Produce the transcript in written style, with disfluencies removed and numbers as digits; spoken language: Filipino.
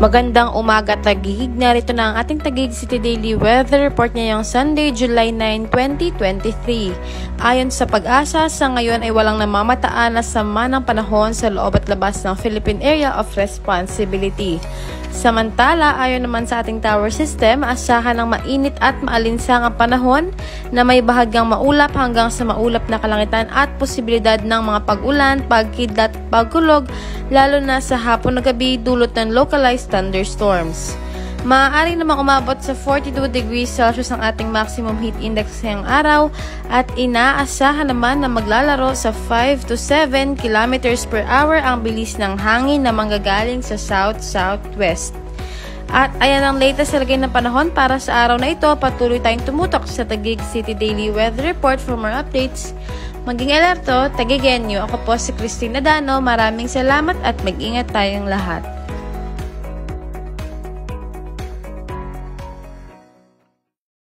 Magandang umaga Taguig, narito na ang ating Taguig City Daily Weather Report ngayong Sunday, July 9, 2023. Ayon sa Pag-asa, sa ngayon ay walang namamataan na sama ng panahon sa loob at labas ng Philippine Area of Responsibility. Samantala, ayon naman sa ating tower system, asahan ng mainit at maalinsang ang panahon na may bahagyang maulap hanggang sa maulap na kalangitan at posibilidad ng mga pag-ulan, pagkidlat, pagkulog, lalo na sa hapon na gabi dulot ng localized thunderstorms. Maaaring namang umabot sa 42 degrees Celsius ang ating maximum heat index ngayong araw at inaasahan naman na maglalaro sa 5 to 7 kilometers per hour ang bilis ng hangin na manggagaling sa south-southwest. At ayan ang latest sa lagay ng panahon para sa araw na ito. Patuloy tayong tumutok sa Taguig City Daily Weather Report for more updates. Maging alerto, Taguigenyo. Ako po si Christine Adano. Maraming salamat at mag-ingat tayong lahat.